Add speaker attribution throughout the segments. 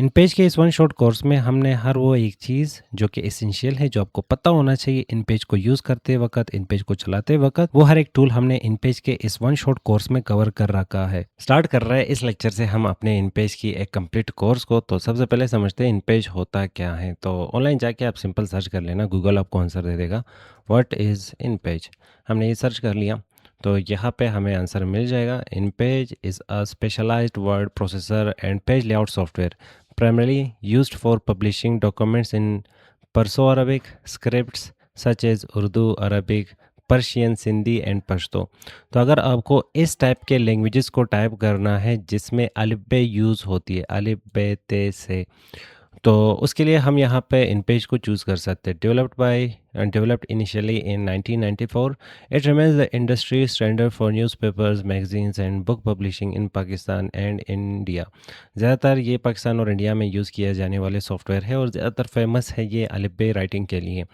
Speaker 1: इन page के इस one shot course में हमने हर वो एक चीज़ जो कि एसेंशियल है, जो आपको पता होना चाहिए इन पेज को यूज़ करते वक्त, इन पेज को चलाते वक्त, वो हर एक टूल हमने इन पेज के इस वन शॉट कोर्स में कवर कर रखा है। स्टार्ट कर रहे हैं इस लेक्चर से हम अपने इन पेज की एक कंप्लीट कोर्स को। तो सबसे पहले समझते हैं इन पेज होता क्या है। तो ऑनलाइन जाके आप सिंपल सर्च कर लेना, गूगल आपको आंसर दे देगा व्हाट इज़ इन पेज। हमने ये सर्च कर लिया तो यहाँ पे हमें आंसर मिल जाएगा। InPage is a specialised word processor and page layout software primarily used for publishing documents in Perso-Arabic scripts such as Urdu, Arabic, Persian, Sindhi and Pashto. तो अगर आपको इस टाइप के लैंग्वेजेस को टाइप करना है जिसमें अलिफ बे यूज़ होती है, अलिफ बे ते से, तो उसके लिए हम यहाँ पे इन पेज को चूज़ कर सकते हैं। Developed initially in 1994, it remains the industry standard for newspapers, magazines and book publishing in Pakistan and India. ज़्यादातर ये पाकिस्तान और इंडिया में यूज़ किया जाने वाले सॉफ्टवेयर है और ज़्यादातर फेमस है ये अलिफ बे राइटिंग के लिए।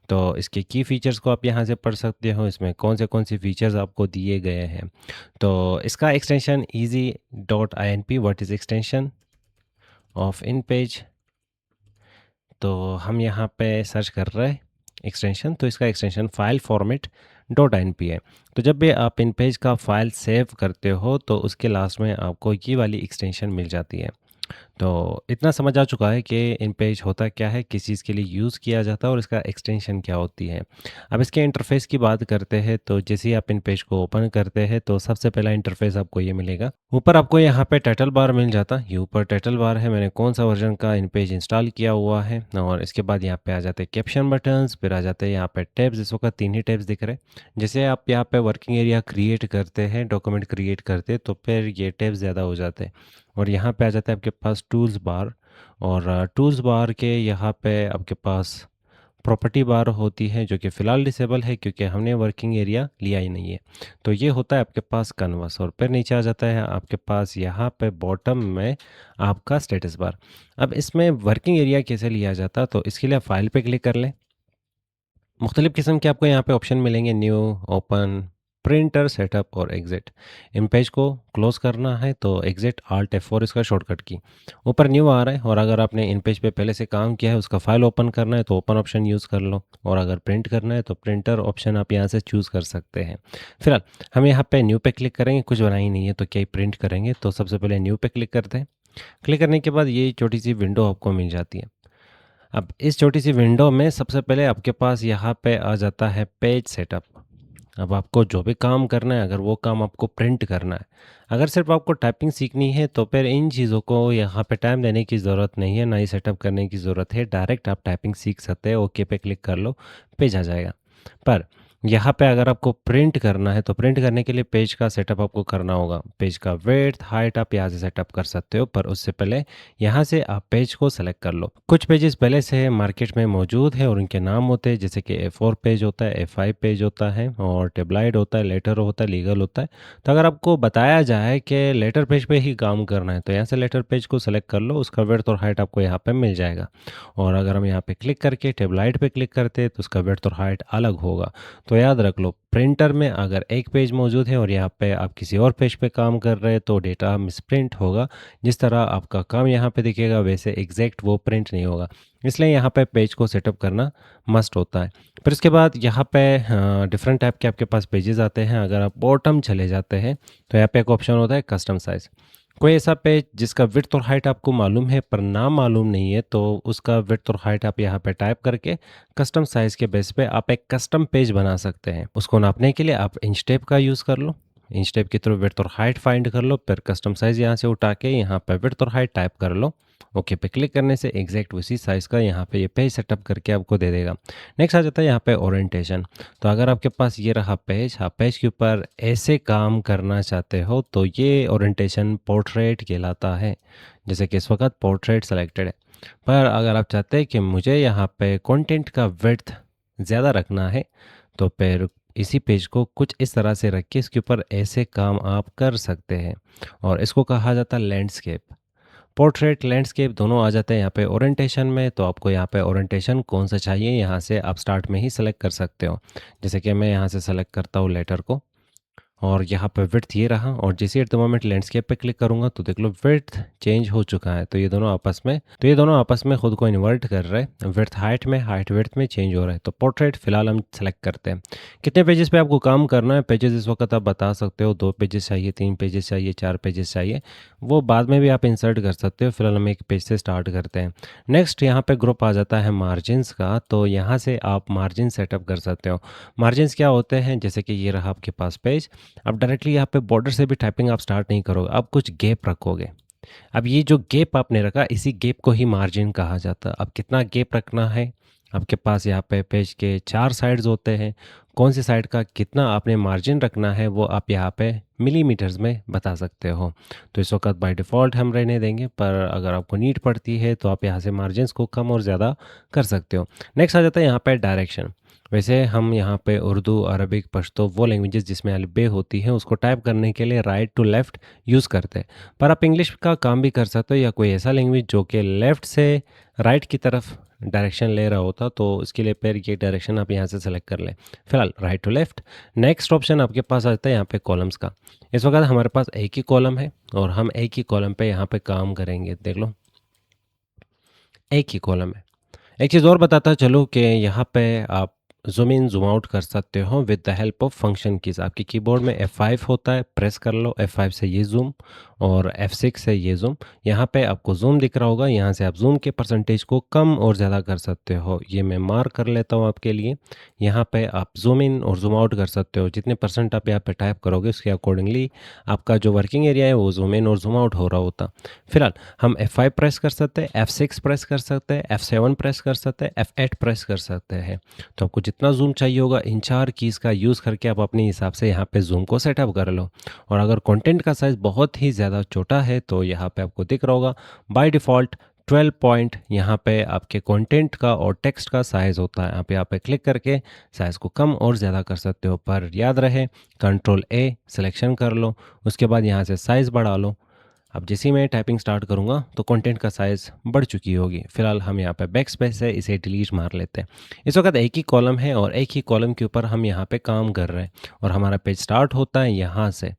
Speaker 1: तो इसके की फ़ीचर्स को आप यहाँ से पढ़ सकते हो, इसमें कौन से फ़ीचर्स आपको दिए गए हैं। तो इसका extension easy.inp, what is extension of in page. तो हम यहाँ पे सर्च कर रहे हैं एक्सटेंशन, तो इसका extension file format dot N P है। तो जब भी आप इन पेज का फाइल सेव करते हो तो उसके लास्ट में आपको ये वाली एक्सटेंशन मिल जाती है। तो इतना समझ आ चुका है कि इन पेज होता क्या है, किस चीज़ के लिए यूज़ किया जाता है और इसका एक्सटेंशन क्या होती है। अब इसके इंटरफेस की बात करते हैं तो जैसे ही आप इन पेज को ओपन करते हैं तो सबसे पहला इंटरफेस आपको ये मिलेगा। ऊपर आपको यहाँ पे टाइटल बार मिल जाता है, ये ऊपर टाइटल बार है, मैंने कौन सा वर्जन का इन पेज इंस्टॉल किया हुआ है। और इसके बाद यहाँ पे आ जाते हैं कैप्शन बटन्स, फिर आ जाते हैं यहाँ पे टैब्स। इस वक्त 3 ही टैब्स दिख रहे हैं। जैसे आप यहाँ पे वर्किंग एरिया क्रिएट करते हैं, डॉक्यूमेंट क्रिएट करते हैं, तो फिर ये टैब्स ज़्यादा हो जाते हैं। और यहाँ पे आ जाता है आपके पास टूल्स बार, और टूल्स बार के यहाँ पे आपके पास प्रॉपर्टी बार होती है जो कि फ़िलहाल डिसेबल है क्योंकि हमने वर्किंग एरिया लिया ही नहीं है। तो ये होता है आपके पास कन्वर्स, और फिर नीचे आ जाता है आपके पास यहाँ पे बॉटम में आपका स्टेटस बार। अब इसमें वर्किंग एरिया कैसे लिया जाता है, तो इसके लिए आप फाइल पे क्लिक कर लें। मुख्तलिफ़ किस्म के आपको यहाँ पे ऑप्शन मिलेंगे, न्यू, ओपन, प्रिंटर, सेटअप और एग्ज़िट। इन पेज को क्लोज़ करना है तो एग्ज़िट, आल्ट F4 इसका शॉर्टकट की। ऊपर न्यू आ रहा है, और अगर आपने इन पेज पे पहले से काम किया है, उसका फ़ाइल ओपन करना है तो ओपन ऑप्शन यूज़ कर लो, और अगर प्रिंट करना है तो प्रिंटर ऑप्शन आप यहाँ से चूज़ कर सकते हैं। फिलहाल हम यहाँ पे न्यू पे क्लिक करेंगे, कुछ बना ही नहीं है तो क्या ही प्रिंट करेंगे, तो सबसे पहले न्यू पे क्लिक करते हैं। क्लिक करने के बाद ये छोटी-सी विंडो आपको मिल जाती है। अब इस छोटी-सी विंडो में सबसे पहले आपके पास यहाँ पे आ जाता है पेज सेटअप। अब आपको जो भी काम करना है, अगर वो काम आपको प्रिंट करना है, अगर सिर्फ आपको टाइपिंग सीखनी है तो फिर इन चीज़ों को यहाँ पे टाइम देने की ज़रूरत नहीं है, ना ही सेटअप करने की ज़रूरत है। डायरेक्ट आप टाइपिंग सीख सकते हैं, ओके पे क्लिक कर लो, पेज आ जाएगा। पर यहाँ पे अगर आपको प्रिंट करना है तो प्रिंट करने के लिए पेज का सेटअप आपको करना होगा। पेज का विड्थ, हाइट आप यहाँ से सेटअप कर सकते हो, पर उससे पहले यहाँ से आप पेज को सेलेक्ट कर लो। कुछ पेजेस पहले से मार्केट में मौजूद है और उनके नाम होते हैं, जैसे कि A4 पेज होता है, A5 पेज होता है, और टेबलाइड होता है, लेटर होता है, लीगल होता है। तो अगर आपको बताया जाए कि लेटर पेज पे ही काम करना है तो यहाँ से लेटर पेज को सेलेक्ट कर लो, उसका विड्थ और हाइट आपको यहाँ पे मिल जाएगा। और अगर हम यहाँ पे क्लिक करके टेबलाइड पे क्लिक करते हैं तो उसका विड्थ और हाइट अलग होगा। तो याद रख लो, प्रिंटर में अगर एक पेज मौजूद है और यहाँ पे आप किसी और पेज पे काम कर रहे हैं तो डेटा मिसप्रिंट होगा। जिस तरह आपका काम यहाँ पे दिखेगा वैसे एग्जैक्ट वो प्रिंट नहीं होगा, इसलिए यहाँ पे पेज को सेटअप करना मस्ट होता है। फिर उसके बाद यहाँ पे डिफरेंट टाइप के आपके पास पेजेस आते हैं। अगर आप बॉटम चले जाते हैं तो यहाँ पे एक ऑप्शन होता है कस्टम साइज़। कोई ऐसा पेज जिसका विड्थ और हाइट आपको मालूम है पर नाम मालूम नहीं है, तो उसका विड्थ और हाइट आप यहाँ पे टाइप करके कस्टम साइज़ के बेस पे आप एक कस्टम पेज बना सकते हैं। उसको नापने के लिए आप इंच टेप का यूज़ कर लो, इंच टेप के थ्रू विड्थ और हाइट फाइंड कर लो, फिर कस्टम साइज़ यहाँ से उठा के यहाँ पे विड्थ और हाइट टाइप कर लो। ओके पे क्लिक करने से एग्जैक्ट उसी साइज़ का यहाँ पे ये पेज सेटअप करके आपको दे देगा। नेक्स्ट आ जाता है यहाँ पे ओरिएंटेशन। तो अगर आपके पास ये रहा पेज, आप पेज के ऊपर ऐसे काम करना चाहते हो तो ये ओरिएंटेशन पोर्ट्रेट कहलाता है। जैसे कि इस वक्त पोर्ट्रेट सेलेक्टेड है, पर अगर आप चाहते हैं कि मुझे यहाँ पे कंटेंट का विड्थ ज़्यादा रखना है तो फिर इसी पेज को कुछ इस तरह से रख के इसके ऊपर ऐसे काम आप कर सकते हैं, और इसको कहा जाता है लैंडस्केप। पोर्ट्रेट, लैंडस्केप दोनों आ जाते हैं यहाँ पे ओरिएंटेशन में। तो आपको यहाँ पे ओरिएंटेशन कौन सा चाहिए यहाँ से आप स्टार्ट में ही सेलेक्ट कर सकते हो। जैसे कि मैं यहाँ से सेलेक्ट करता हूँ लेटर को, और यहाँ पे विड्थ ये रहा, और जैसे एट द मोमेंट लैंडस्केप पे क्लिक करूँगा तो देख लो विड्थ चेंज हो चुका है। तो ये दोनों आपस में खुद को इन्वर्ट कर रहे हैं। विड्थ हाइट में, हाइट विड्थ में चेंज हो रहा है। तो पोर्ट्रेट फिलहाल हम सेलेक्ट करते हैं। कितने पेजेस पे आपको काम करना है, पेजेस इस वक्त आप बता सकते हो, 2 पेजेस चाहिए, 3 पेजेस चाहिए, 4 पेजेस चाहिए, वो बाद में भी आप इंसर्ट कर सकते हो। फिलहाल हम एक पेज से स्टार्ट करते हैं। नेक्स्ट यहाँ पे ग्रुप आ जाता है मार्जिन्स का, तो यहाँ से आप मार्जिन सेटअप कर सकते हो। मार्जिन्स क्या होते हैं, जैसे कि ये रहा आपके पास पेज। अब डायरेक्टली यहाँ पे बॉर्डर से भी टाइपिंग आप स्टार्ट नहीं करोगे, आप कुछ गैप रखोगे। अब ये जो गैप आपने रखा, इसी गैप को ही मार्जिन कहा जाता है। अब कितना गैप रखना है, आपके पास यहाँ पे पेज के 4 साइड्स होते हैं, कौन सी साइड का कितना आपने मार्जिन रखना है वो आप यहाँ पे मिलीमीटर्स में बता सकते हो। तो इस वक्त बाय डिफ़ॉल्ट हम रहने देंगे, पर अगर आपको नीड पड़ती है तो आप यहाँ से मार्जिन्स को कम और ज़्यादा कर सकते हो। नेक्स्ट आ जाता है यहाँ पे डायरेक्शन। वैसे हम यहाँ पे उर्दू, अरबिक, पश्तो, वो लैंग्वेजेस जिसमें अलिफ बे होती है, उसको टाइप करने के लिए राइट टू लेफ़्ट यूज़ करते हैं। पर आप इंग्लिश का काम भी कर सकते हो, या कोई ऐसा लैंग्वेज जो कि लेफ़्ट से राइट की तरफ डायरेक्शन ले रहा होता, तो इसके लिए फिर ये डायरेक्शन आप यहाँ से सेलेक्ट कर लें। फिलहाल right to left. Next option आपके पास आता है यहाँ पे कॉलम्स का। इस वक्त हमारे पास एक ही कॉलम है और हम एक ही कॉलम पे यहाँ पे काम करेंगे। देख लो, एक ही कॉलम है। एक चीज़ और बताता चलो कि यहाँ पे आप ज़ूम इन ज़ूम आउट कर सकते हो with the help of function keys. आपके कीबोर्ड में F5 होता है, प्रेस कर लो। F5 से ये ज़ूम और F6 से ये ज़ूम। यहाँ पे आपको ज़ूम दिख रहा होगा, यहाँ से आप ज़ूम के परसेंटेज को कम और ज़्यादा कर सकते हो। ये मैं मार्क कर लेता हूँ आपके लिए। यहाँ पे आप ज़ूम इन और ज़ूम आउट कर सकते हो। जितने परसेंट आप यहाँ पे टाइप करोगे उसके अकॉर्डिंगली आपका जो वर्किंग एरिया है वो ज़ूम इन और ज़ूम आउट हो रहा होता। फिलहाल हम F5 प्रेस कर सकते हैं, F6 प्रेस कर सकते हैं, F7 प्रेस कर सकते हैं, F8 प्रेस कर सकते हैं। तो आपको जितना ज़ूम चाहिए होगा, इन 4 कीज़ का यूज़ करके आप अपने हिसाब से यहाँ पे ज़ूम को सेटअप कर लो। और अगर कंटेंट का साइज़ बहुत ही ज़्यादा छोटा है तो यहाँ पे आपको दिख रहा होगा बाय डिफ़ॉल्ट 12 पॉइंट यहाँ पे आपके कंटेंट का और टेक्स्ट का साइज़ होता है। आप यहाँ पे क्लिक करके साइज़ को कम और ज़्यादा कर सकते हो, पर याद रहे कंट्रोल ए सिलेक्शन कर लो, उसके बाद यहाँ से साइज़ बढ़ा लो। अब जैसे ही मैं टाइपिंग स्टार्ट करूँगा तो कंटेंट का साइज़ बढ़ चुकी होगी। फिलहाल हम यहाँ पे बैक स्पेस है, इसे डिलीट मार लेते हैं। इस वक्त एक ही कॉलम है और एक ही कॉलम के ऊपर हम यहाँ पे काम कर रहे हैं, और हमारा पेज स्टार्ट होता है यहाँ से।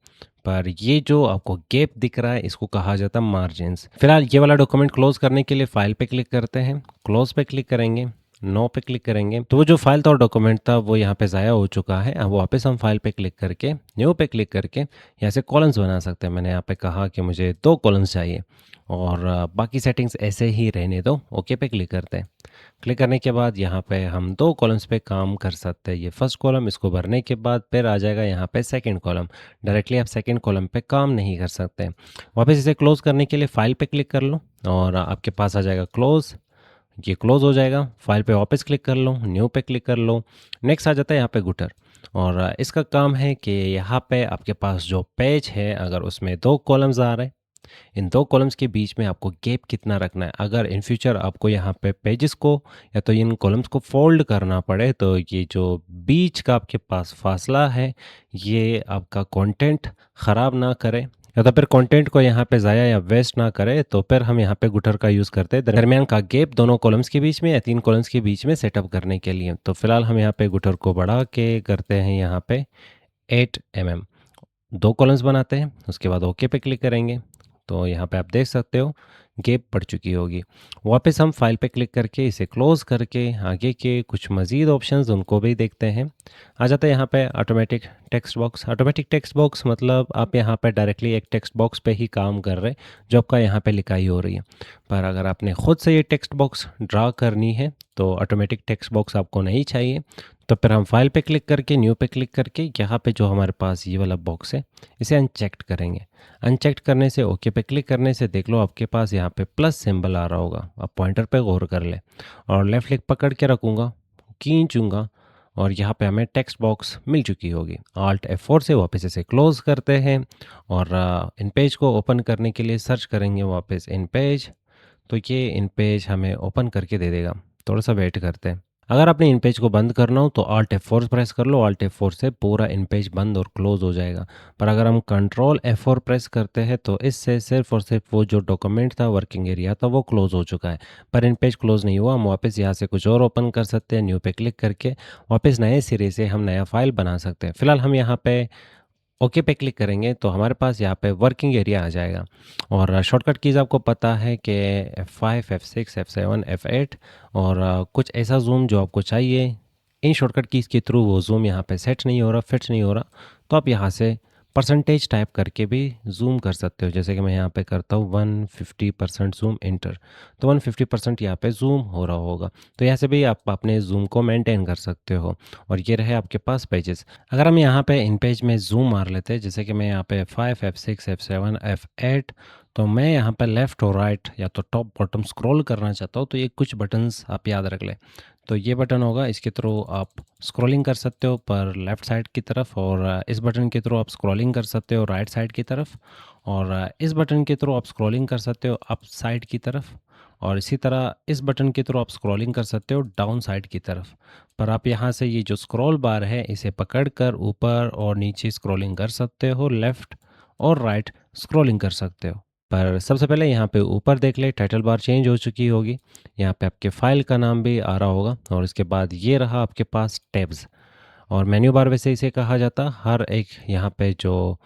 Speaker 1: पर ये जो आपको गैप दिख रहा है इसको कहा जाता है मार्जिन्स। फिलहाल ये वाला डॉक्यूमेंट क्लोज करने के लिए फाइल पे क्लिक करते हैं, क्लोज पे क्लिक करेंगे, नो पे क्लिक करेंगे तो वो जो फाइल था और डॉक्यूमेंट था वो यहाँ पे ज़ाया हो चुका है। अब वापस हम फाइल पे क्लिक करके, न्यू पे क्लिक करके यहाँ से कॉलम्स बना सकते हैं। मैंने यहाँ पे कहा कि मुझे 2 कॉलम्स चाहिए, और बाकी सेटिंग्स ऐसे ही रहने दो। ओके पे क्लिक करते हैं। क्लिक करने के बाद यहाँ पे हम 2 कॉलम्स पे काम कर सकते हैं। ये फर्स्ट कॉलम, इसको भरने के बाद फिर आ जाएगा यहाँ पे सेकंड कॉलम। डायरेक्टली आप सेकंड कॉलम पे काम नहीं कर सकते। वापस इसे क्लोज करने के लिए फाइल पे क्लिक कर लो और आपके पास आ जाएगा क्लोज। ये क्लोज हो जाएगा। फाइल पे वापस क्लिक कर लो, न्यू पे क्लिक कर लो। नेक्स्ट आ जाता है यहाँ पे गुटर, और इसका काम है कि यहाँ पे आपके पास जो पेज है अगर उसमें 2 कॉलम्स आ रहे हैं, इन 2 कॉलम्स के बीच में आपको गैप कितना रखना है। अगर इन फ्यूचर आपको यहाँ पे पेजेस को या तो इन कॉलम्स को फोल्ड करना पड़े तो ये जो बीच का आपके पास फासला है ये आपका कंटेंट ख़राब ना करे, या तो फिर कंटेंट को यहाँ पे ज़ाया या वेस्ट ना करे, तो फिर हम यहाँ पे गुटर का यूज़ करते हैं दरमियान का गैप दोनों कॉलम्स के बीच में या 3 कॉलम्स के बीच में सेटअप करने के लिए। तो फिलहाल हम यहाँ पे गुटर को बढ़ा के करते हैं यहाँ पे 8 mm। 2 कॉलम्स बनाते हैं, उसके बाद ओके पे क्लिक करेंगे तो यहाँ पे आप देख सकते हो गैप पड़ चुकी होगी। वापस हम फाइल पे क्लिक करके इसे क्लोज करके आगे के कुछ मज़ीद ऑप्शंस उनको भी देखते हैं। आ जाता है यहाँ पे automatic text box. Automatic text box मतलब आप यहाँ पे डायरेक्टली एक टेक्स्ट बॉक्स पे ही काम कर रहे हैं जो आपका यहाँ पे लिखाई हो रही है। पर अगर आपने ख़ुद से ये टेक्स्ट बॉक्स ड्रा करनी है तो ऑटोमेटिक टेक्स्ट बॉक्स आपको नहीं चाहिए। तो फिर हम फाइल पे क्लिक करके, न्यू पे क्लिक करके यहाँ पे जो हमारे पास ये वाला बॉक्स है इसे अनचेक्ड करेंगे। अनचेक्ड करने से, ओके पे क्लिक करने से देख लो आपके पास यहाँ पे प्लस सिंबल आ रहा होगा। अब पॉइंटर पे गौर कर ले और लेफ़्ट क्लिक पकड़ के रखूँगा, खींचूँगा और यहाँ पे हमें टेक्स्ट बॉक्स मिल चुकी होगी। Alt F4 से वापस इसे क्लोज़ करते हैं और इन पेज को ओपन करने के लिए सर्च करेंगे वापस इन पेज, तो ये इन पेज हमें ओपन करके दे देगा। थोड़ा सा वेट करते हैं। अगर आपने इन पेज को बंद करना हो तो Alt F4 प्रेस कर लो। Alt F4 से पूरा इन पेज बंद और क्लोज हो जाएगा। पर अगर हम Ctrl F4 प्रेस करते हैं तो इससे सिर्फ और सिर्फ वो जो डॉक्यूमेंट था, वर्किंग एरिया था, वो क्लोज हो चुका है, पर इन पेज क्लोज नहीं हुआ। हम वापस यहाँ से कुछ और ओपन कर सकते हैं। न्यू पे क्लिक करके वापस नए सिरे से हम नया फाइल बना सकते हैं। फिलहाल हम यहाँ पे ओके पे क्लिक करेंगे तो हमारे पास यहाँ पे वर्किंग एरिया आ जाएगा। और शॉर्टकट कीज़ आपको पता है कि F5, F6, F7, F8 और कुछ ऐसा ज़ूम जो आपको चाहिए। इन शॉर्टकट कीज़ के थ्रू वो ज़ूम यहाँ पे सेट नहीं हो रहा, फिट नहीं हो रहा, तो आप यहाँ से परसेंटेज टाइप करके भी ज़ूम कर सकते हो। जैसे कि मैं यहाँ पे करता हूँ 150% ज़ूम इंटर, तो 150% यहाँ पे ज़ूम हो रहा होगा। तो यहाँ से भी आप अपने ज़ूम को मेंटेन कर सकते हो। और ये रहे आपके पास पेजेस। अगर हम यहाँ पे इन पेज में ज़ूम मार लेते हैं, जैसे कि मैं यहाँ पे F5, F6, F7, F8, तो मैं यहाँ पे लेफ़्ट और राइट या तो टॉप बॉटम स्क्रॉल करना चाहता हूँ, तो ये कुछ बटन्स आप याद रख लें। तो ये बटन होगा, इसके थ्रू आप स्क्रॉलिंग कर सकते हो पर लेफ़्ट साइड की तरफ, और इस बटन के थ्रू आप स्क्रॉलिंग कर सकते हो राइट साइड की तरफ, और इस बटन के थ्रू आप स्क्रॉलिंग कर सकते हो अप साइड की तरफ, और इसी तरह इस बटन के थ्रू आप स्क्रॉलिंग कर सकते हो डाउन साइड की तरफ। पर आप यहाँ से ये जो स्क्रॉल बार है इसे पकड़कर ऊपर और नीचे स्क्रॉलिंग कर सकते हो, लेफ़्ट और राइट स्क्रॉलिंग कर सकते हो। पर सबसे पहले यहाँ पे ऊपर देख ले, टाइटल बार चेंज हो चुकी होगी, यहाँ पे आपके फाइल का नाम भी आ रहा होगा, और इसके बाद ये रहा आपके पास टैब्स। और मेन्यू बार वैसे इसे कहा जाता, हर एक यहाँ पे जो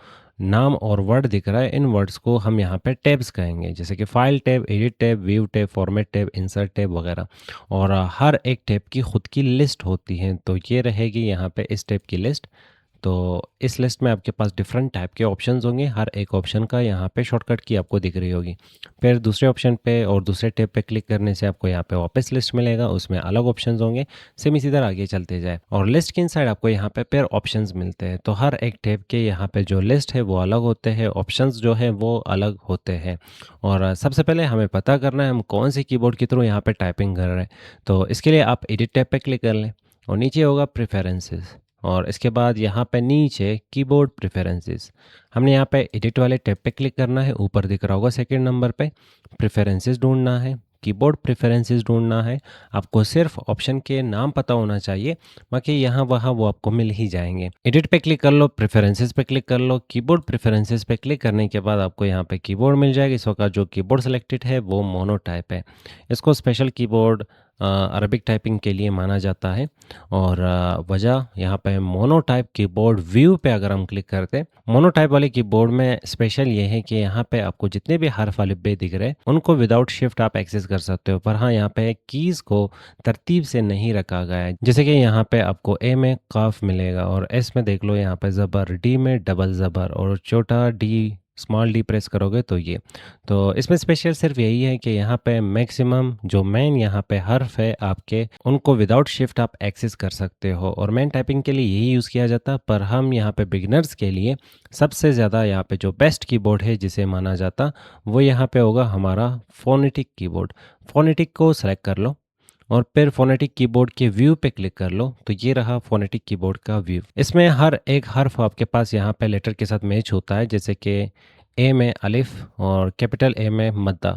Speaker 1: नाम और वर्ड दिख रहा है इन वर्ड्स को हम यहाँ पे टैब्स कहेंगे, जैसे कि file tab, edit tab, view tab, format tab, insert tab वगैरह। और हर एक टैब की खुद की लिस्ट होती है, तो ये रहेगी यहाँ पे इस टैब की लिस्ट। तो इस लिस्ट में आपके पास डिफरेंट टाइप के ऑप्शंस होंगे, हर एक ऑप्शन का यहाँ पे शॉर्टकट की आपको दिख रही होगी। फिर दूसरे ऑप्शन पे और दूसरे टैब पे क्लिक करने से आपको यहाँ पे वापस लिस्ट मिलेगा, उसमें अलग ऑप्शंस होंगे। सेम इसी तरह आगे चलते जाए, और लिस्ट के इनसाइड आपको यहाँ पे पेयर ऑप्शंस मिलते हैं। तो हर एक टैब के यहाँ पे जो लिस्ट है वो अलग होते हैं, ऑप्शंस जो है वो अलग होते हैं। और सबसे पहले हमें पता करना है हम कौन सी कीबोर्ड के थ्रू यहाँ पे टाइपिंग कर रहे हैं। तो इसके लिए आप एडिट टैब पे क्लिक कर लें, और नीचे होगा प्रेफरेंसेस, और इसके बाद यहाँ पे नीचे कीबोर्ड प्रेफरेंसेस। हमने यहाँ पे एडिट वाले टैब पे क्लिक करना है, ऊपर दिख रहा होगा सेकंड नंबर पे। प्रेफरेंसेस ढूंढना है, कीबोर्ड प्रेफरेंसेस ढूंढना है। आपको सिर्फ ऑप्शन के नाम पता होना चाहिए, बाकी यहाँ वहाँ वो आपको मिल ही जाएंगे। एडिट पे क्लिक कर लो, प्रेफरेंसेस पे क्लिक कर लो, कीबोर्ड प्रेफरेंसेस पे क्लिक करने के बाद आपको यहाँ पे कीबोर्ड मिल जाएगा। इस वक्त जो कीबोर्ड सेलेक्टेड है वो मोनो टाइप है। इसको स्पेशल कीबोर्ड अरबिक टाइपिंग के लिए माना जाता है। और वजह यहाँ पे मोनो टाइप कीबोर्ड व्यू पे अगर हम क्लिक करते हैं, मोनो टाइप वाले कीबोर्ड में स्पेशल ये है कि यहाँ पे आपको जितने भी हर्फ अलिफ्बे दिख रहे हैं उनको विदाउट शिफ्ट आप एक्सेस कर सकते हो। पर हाँ, यहाँ पे कीज़ को तरतीब से नहीं रखा गया है। जैसे कि यहाँ पे आपको ए में काफ मिलेगा, और एस में देख लो यहाँ पे ज़बर, डी में डबल ज़बर, और छोटा डी स्मॉल डी प्रेस करोगे तो ये। तो इसमें स्पेशल सिर्फ यही है कि यहाँ पे मैक्सिमम जो मेन यहाँ पे हर्फ है आपके, उनको विदाउट शिफ्ट आप एक्सेस कर सकते हो, और मेन टाइपिंग के लिए यही यूज़ किया जाता। पर हम यहाँ पे बिगिनर्स के लिए सबसे ज़्यादा यहाँ पे जो बेस्ट कीबोर्ड है जिसे माना जाता, वो यहाँ पे होगा हमारा फोनेटिक कीबोर्ड। फोनेटिक को सेलेक्ट कर लो, और फिर फोनेटिक कीबोर्ड के व्यू पे क्लिक कर लो, तो ये रहा फोनेटिक कीबोर्ड का व्यू। इसमें हर एक हर्फ आपके पास यहाँ पे लेटर के साथ मैच होता है, जैसे कि ए में अलिफ और कैपिटल ए में मद्दा।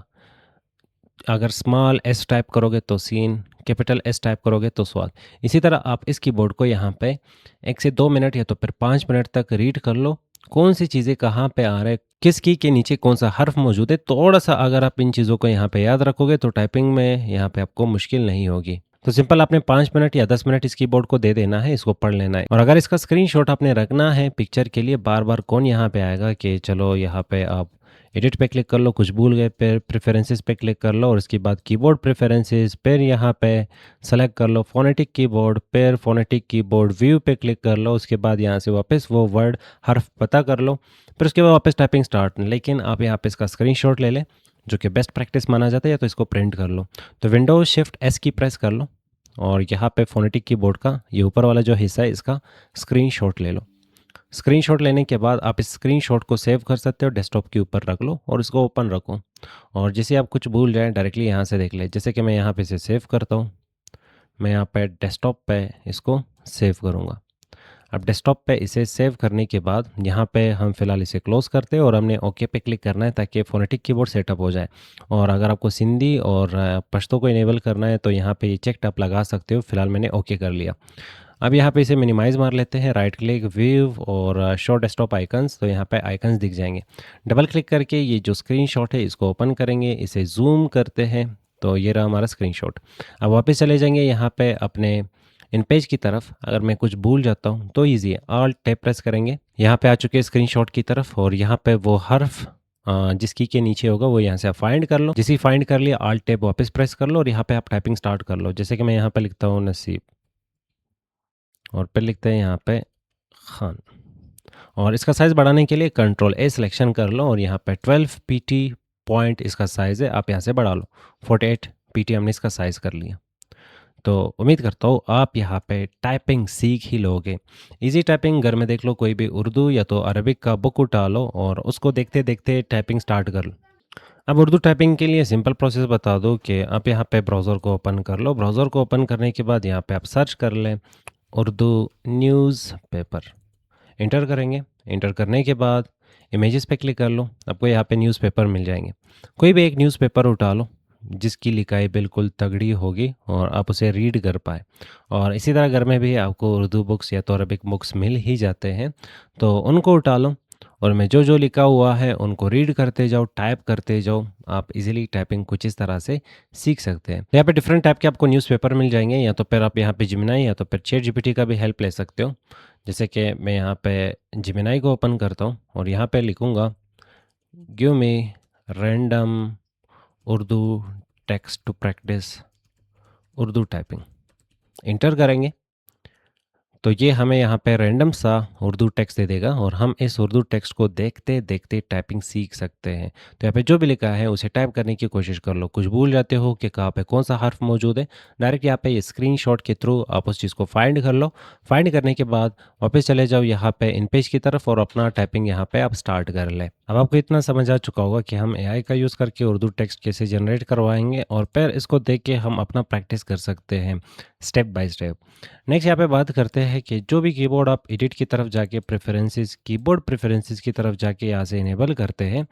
Speaker 1: अगर स्मॉल एस टाइप करोगे तो सीन, कैपिटल एस टाइप करोगे तो स्वाद। इसी तरह आप इस कीबोर्ड को यहाँ पे 1 से 2 मिनट या तो फिर 5 मिनट तक रीड कर लो, कौन सी चीज़ें कहाँ पे आ रहे, किस की के नीचे कौन सा हर्फ मौजूद है। थोड़ा सा अगर आप इन चीज़ों को यहाँ पे याद रखोगे तो टाइपिंग में यहाँ पे आपको मुश्किल नहीं होगी। तो सिंपल आपने 5 मिनट या 10 मिनट इस कीबोर्ड को दे देना है, इसको पढ़ लेना है। और अगर इसका स्क्रीनशॉट आपने रखना है पिक्चर के लिए, बार बार कौन यहाँ पे आएगा कि चलो यहाँ पे आप एडिट पे क्लिक कर लो, कुछ भूल गए, फिर प्रेफरेंसेस पे क्लिक कर लो, और उसके बाद कीबोर्ड प्रेफरेंसेस, फिर यहाँ पे सेलेक्ट कर लो फोनेटिक कीबोर्ड, फिर फोनेटिक कीबोर्ड व्यू पे क्लिक कर लो, उसके बाद यहाँ से वापस वो वर्ड हर्फ पता कर लो, फिर उसके बाद वापस टाइपिंग स्टार्ट। लेकिन आप यहाँ पे इसका स्क्रीनशॉट ले लें, जो कि बेस्ट प्रैक्टिस माना जाता है, या तो इसको प्रिंट कर लो। तो विंडोज शिफ्ट एस की प्रेस कर लो, और यहाँ पे फोनेटिक कीबोर्ड का ये ऊपर वाला जो हिस्सा है इसका स्क्रीनशॉट ले लो। स्क्रीनशॉट लेने के बाद आप इस स्क्रीनशॉट को सेव कर सकते हो, डेस्कटॉप के ऊपर रख लो और इसको ओपन रखो। और जैसे आप कुछ भूल जाए डायरेक्टली यहाँ से देख ले, जैसे कि मैं यहाँ पे इसे सेव करता हूँ, मैं यहाँ पे डेस्कटॉप पे इसको सेव करूँगा। अब डेस्कटॉप पे इसे सेव करने के बाद यहाँ पे हम फ़िलहाल इसे क्लोज़ करते हैं, और हमने ओके पे क्लिक करना है ताकि फ़ोनेटिक कीबोर्ड सेटअप हो जाए। और अगर आपको सिंधी और पश्तो को इनेबल करना है तो यहाँ पे ये चेक आप लगा सकते हो। फ़िलहाल मैंने ओके कर लिया। अब यहाँ पे इसे मिनिमाइज़ मार लेते हैं, राइट क्लिक, व्यू और शो डेस्कटॉप आइकन्स, तो यहाँ पे आइकन्स दिख जाएंगे। डबल क्लिक करके ये जो स्क्रीनशॉट है इसको ओपन करेंगे, इसे जूम करते हैं, तो ये रहा हमारा स्क्रीनशॉट। अब वापस चले जाएंगे यहाँ पे अपने इन पेज की तरफ अगर मैं कुछ भूल जाता हूँ तो ईजी है, ऑल्ट टैब प्रेस करेंगे, यहाँ पे आ चुके हैं स्क्रीनशॉट की तरफ, और यहाँ पे वो हर्फ जिस की के नीचे होगा वो यहाँ से आप फाइंड कर लो। जिसे फाइंड कर लिया, ऑल्ट टैब वापस प्रेस कर लो और यहाँ पे आप टाइपिंग स्टार्ट कर लो। जैसे कि मैं यहाँ पे लिखता हूँ नसीब, और फिर लिखते हैं यहाँ पे खान, और इसका साइज़ बढ़ाने के लिए कंट्रोल ए सिलेक्शन कर लो और यहाँ पे 12 पीटी पॉइंट इसका साइज़ है, आप यहाँ से बढ़ा लो। 48 पीटी हमने इसका साइज़ कर लिया। तो उम्मीद करता हूँ आप यहाँ पे टाइपिंग सीख ही लोगे। इजी टाइपिंग घर में देख लो, कोई भी उर्दू या तो अरबिक का बुक उठा लो और उसको देखते देखते टाइपिंग स्टार्ट कर लो। अब उर्दू टाइपिंग के लिए सिंपल प्रोसेस बता दो कि आप यहाँ पे ब्राउज़र को ओपन कर लो। ब्राउज़र को ओपन करने के बाद यहाँ पे आप सर्च कर लें उर्दू न्यूज़पेपर, इंटर करेंगे। इंटर करने के बाद इमेजेस पे क्लिक कर लो, आपको यहाँ पे न्यूज़पेपर मिल जाएंगे। कोई भी एक न्यूज़पेपर उठा लो जिसकी लिखाई बिल्कुल तगड़ी होगी और आप उसे रीड कर पाए। और इसी तरह घर में भी आपको उर्दू बुक्स या तो अरबिक बुक्स मिल ही जाते हैं, तो उनको उठा लो और मैं जो जो लिखा हुआ है उनको रीड करते जाओ, टाइप करते जाओ। आप इजीली टाइपिंग कुछ इस तरह से सीख सकते हैं। यहाँ पे डिफरेंट टाइप के आपको न्यूज़पेपर मिल जाएंगे, या तो फिर आप यहाँ पे जिमिनाई या तो फिर चैट जीपीटी का भी हेल्प ले सकते हो। जैसे कि मैं यहाँ पे जिमिनाई को ओपन करता हूँ और यहाँ पे लिखूँगा give me random Urdu text to practise Urdu typing, enter करेंगे तो ये हमें यहाँ पे रैंडम सा उर्दू टेक्स्ट दे देगा और हम इस उर्दू टेक्स्ट को देखते देखते टाइपिंग सीख सकते हैं। तो यहाँ पे जो भी लिखा है उसे टाइप करने की कोशिश कर लो। कुछ भूल जाते हो कि कहाँ पे कौन सा हर्फ मौजूद है, डायरेक्ट यहाँ पे ये स्क्रीनशॉट के थ्रू आप उस चीज़ को फाइंड कर लो। फाइंड करने के बाद वापस चले जाओ यहाँ पे इन पेज की तरफ और अपना टाइपिंग यहाँ पे आप स्टार्ट कर ले। अब आपको इतना समझ आ चुका होगा कि हम एआई का यूज़ करके उर्दू टेक्स्ट कैसे जनरेट करवाएंगे और फिर इसको देख के हम अपना प्रैक्टिस कर सकते हैं स्टेप बाय स्टेप। नेक्स्ट यहाँ पे बात करते हैं कि जो भी कीबोर्ड आप एडिट की तरफ जाके प्रेफरेंसेस, कीबोर्ड प्रेफरेंसेस की तरफ जाके यहाँ से इनेबल करते हैं,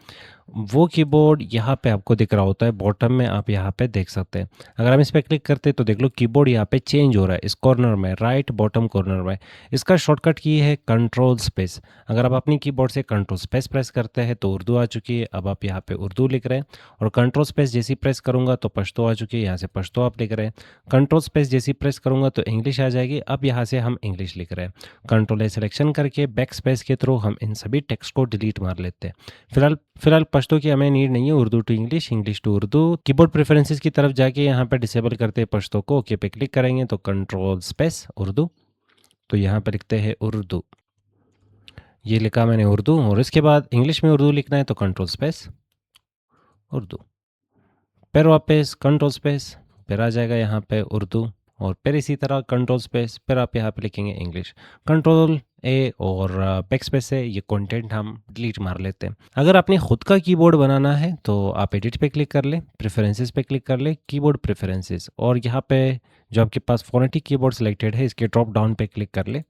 Speaker 1: वो कीबोर्ड यहाँ पे आपको दिख रहा होता है बॉटम में, आप यहाँ पे देख सकते हैं। अगर हम इस पर क्लिक करते हैं तो देख लो कीबोर्ड यहाँ पे चेंज हो रहा है, इस कॉर्नर में, राइट बॉटम कॉर्नर में। इसका शॉर्टकट की है कंट्रोल स्पेस। अगर आप अपनी कीबोर्ड से कंट्रोल स्पेस प्रेस करते हैं तो उर्दू आ चुकी है। अब आप यहाँ पे उर्दू लिख रहे हैं और कंट्रोल स्पेस जैसी प्रेस करूँगा तो पश्तो आ चुकी है, यहाँ से पश्तो आप लिख रहे हैं। कंट्रोल स्पेस जैसी प्रेस करूँगा तो इंग्लिश आ जाएगी, अब यहाँ से हम इंग्लिश लिख रहे हैं। कंट्रोल ए सिलेक्शन करके बैक स्पेस के थ्रू हम इन सभी टेक्स्ट को डिलीट मार लेते हैं। फिलहाल पश्तो की हमें नीड नहीं है, Urdu to English, English to Urdu. Keyboard preferences की तरफ जाके यहाँ पे डिसेबल करते हैं पश्तो को, ओके पे क्लिक करेंगे तो कंट्रोल स्पेस उर्दू, तो यहाँ पे लिखते हैं उर्दू। ये लिखा मैंने उर्दू, और इसके बाद इंग्लिश में उर्दू लिखना है तो कंट्रोल स्पेस उर्दू, फिर वापस कंट्रोल स्पेस, फिर आ जाएगा यहाँ पे उर्दू, और फिर इसी तरह कंट्रोल स्पेस, फिर आप यहाँ पे लिखेंगे इंग्लिश। कंट्रोल ए और बैक स्पेस से ये कंटेंट हम डिलीट मार लेते हैं। अगर आपने खुद का कीबोर्ड बनाना है तो आप एडिट पे क्लिक कर ले, प्रेफरेंसेस पे क्लिक कर ले, कीबोर्ड प्रेफरेंसेस, और यहाँ पे जो आपके पास फोनेटिक कीबोर्ड सिलेक्टेड है इसके ड्रॉप डाउन पे क्लिक कर ले।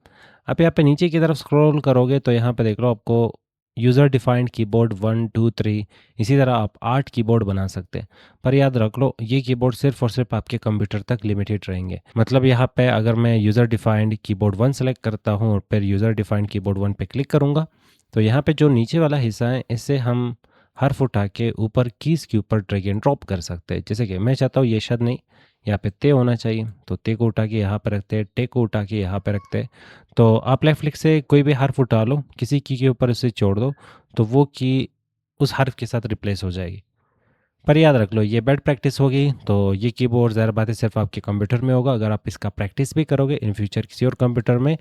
Speaker 1: आप यहाँ पे नीचे की तरफ स्क्रॉल करोगे तो यहाँ पे देख लो आपको यूज़र डिफाइंड कीबोर्ड 1 2 3, इसी तरह आप 8 कीबोर्ड बना सकते हैं। पर याद रख लो ये कीबोर्ड सिर्फ और सिर्फ आपके कंप्यूटर तक लिमिटेड रहेंगे। मतलब यहाँ पे अगर मैं यूज़र डिफाइंड कीबोर्ड 1 सेलेक्ट करता हूँ और फिर यूज़र डिफाइंड कीबोर्ड 1 पे क्लिक करूँगा तो यहाँ पे जो नीचे वाला हिस्सा है इससे हम हर्फ उठा के ऊपर कीज़ के ऊपर ड्रैग एंड ड्रॉप कर सकते हैं। जैसे कि मैं चाहता हूँ ये शब्द नहीं, यहाँ पे ते होना चाहिए, तो ते को उठा के यहाँ पे रखते हैं, टे को उठा के यहाँ पे रखते हैं। तो आप लेफ्ट क्लिक से कोई भी हर्फ उठा लो, किसी की के ऊपर उसे छोड़ दो तो वो की उस हर्फ के साथ रिप्लेस हो जाएगी। पर याद रख लो ये बैड प्रैक्टिस होगी, तो ये कीबोर्ड ज़ाहिर बात है सिर्फ आपके कंप्यूटर में होगा। अगर आप इसका प्रैक्टिस भी करोगे इन फ्यूचर किसी और कंप्यूटर में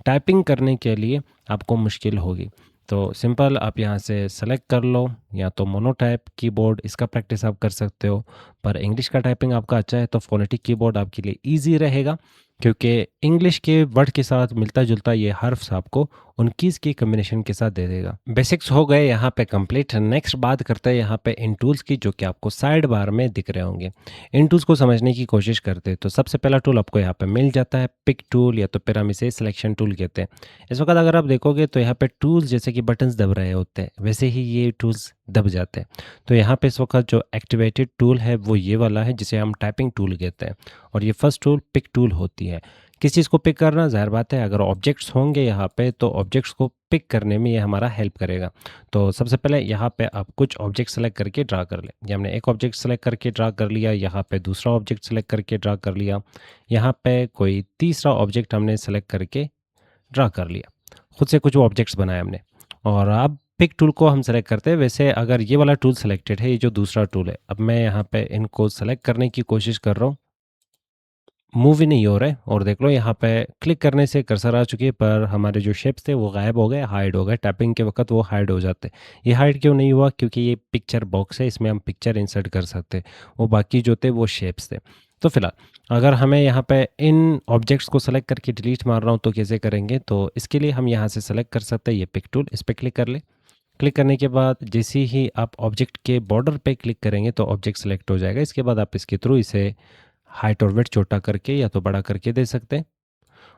Speaker 1: टाइपिंग करने के लिए आपको मुश्किल होगी। तो सिंपल आप यहाँ से सेलेक्ट कर लो, या तो मोनोटाइप कीबोर्ड, इसका प्रैक्टिस आप कर सकते हो। पर इंग्लिश का टाइपिंग आपका अच्छा है तो फोनेटिक कीबोर्ड आपके लिए ईजी रहेगा, क्योंकि इंग्लिश के वर्ड के साथ मिलता जुलता ये हर्फ्स आपको उन कीज़ की कम्बिनेशन के साथ दे देगा। बेसिक्स हो गए यहाँ पे कंप्लीट। नेक्स्ट बात करते हैं यहाँ पे इन टूल्स की, जो कि आपको साइड बार में दिख रहे होंगे। इन टूल्स को समझने की कोशिश करते हैं तो सबसे पहला टूल आपको यहाँ पे मिल जाता है पिक टूल, या तो फिर हम इसे सिलेक्शन टूल कहते हैं। इस वक्त अगर आप देखोगे तो यहाँ पे टूल्स जैसे कि बटन्स दब रहे होते हैं वैसे ही ये टूल्स दब जाते हैं। तो यहाँ पे इस वक्त जो एक्टिवेटेड टूल है वो ये वाला है जिसे हम टाइपिंग टूल कहते हैं, और ये फर्स्ट टूल पिक टूल होती है। किस चीज़ को पिक करना, ज़ाहिर बात है अगर ऑब्जेक्ट्स होंगे यहाँ पे तो ऑब्जेक्ट्स को पिक करने में ये हमारा हेल्प करेगा। तो सबसे पहले यहाँ पे आप कुछ ऑब्जेक्ट सेलेक्ट करके ड्रा कर लें। ये हमने एक ऑब्जेक्ट सेलेक्ट करके ड्रा कर लिया, यहाँ पे दूसरा ऑब्जेक्ट सेलेक्ट करके ड्रा कर लिया, यहाँ पे कोई तीसरा ऑब्जेक्ट हमने सेलेक्ट करके ड्रा कर लिया। खुद से कुछ ऑब्जेक्ट्स बनाए हमने। और अब पिक टूल को हम सेलेक्ट करते हैं। वैसे अगर ये वाला टूल सेलेक्टेड है, ये जो दूसरा टूल है, अब मैं यहाँ पे इनको सेलेक्ट करने की कोशिश कर रहा हूँ, मूव ही नहीं हो रहा है। और देख लो यहाँ पे क्लिक करने से कर्सर आ चुकी है, पर हमारे जो शेप्स थे वो गायब हो गए, हाइड हो गए। टैपिंग के वक्त वो हाइड हो जाते। ये हाइड क्यों नहीं हुआ? क्योंकि ये पिक्चर बॉक्स है, इसमें हम पिक्चर इंसर्ट कर सकते। वो बाकी जो थे वो शेप्स थे। तो फिलहाल अगर हमें यहाँ पे इन ऑब्जेक्ट्स को सेलेक्ट करके डिलीट मार रहा हूँ तो कैसे करेंगे? तो इसके लिए हम यहाँ से सेलेक्ट कर सकते हैं ये पिक टूल, इस पर क्लिक कर ले। क्लिक करने के बाद जैसे ही आप ऑब्जेक्ट के बॉर्डर पे क्लिक करेंगे तो ऑब्जेक्ट सेलेक्ट हो जाएगा। इसके बाद आप इसके थ्रू इसे हाइट और वेट छोटा करके या तो बड़ा करके दे सकते हैं।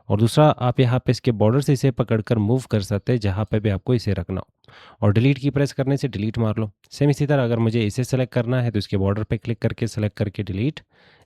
Speaker 1: और दूसरा, आप यहाँ पे इसके बॉर्डर से इसे पकड़कर मूव कर सकते हैं जहाँ पे भी आपको इसे रखना हो। और डिलीट की प्रेस करने से डिलीट मार लो। सेम इसी तरह अगर मुझे इसे सेलेक्ट करना है तो इसके बॉर्डर पे क्लिक करके सेलेक्ट करके डिलीट,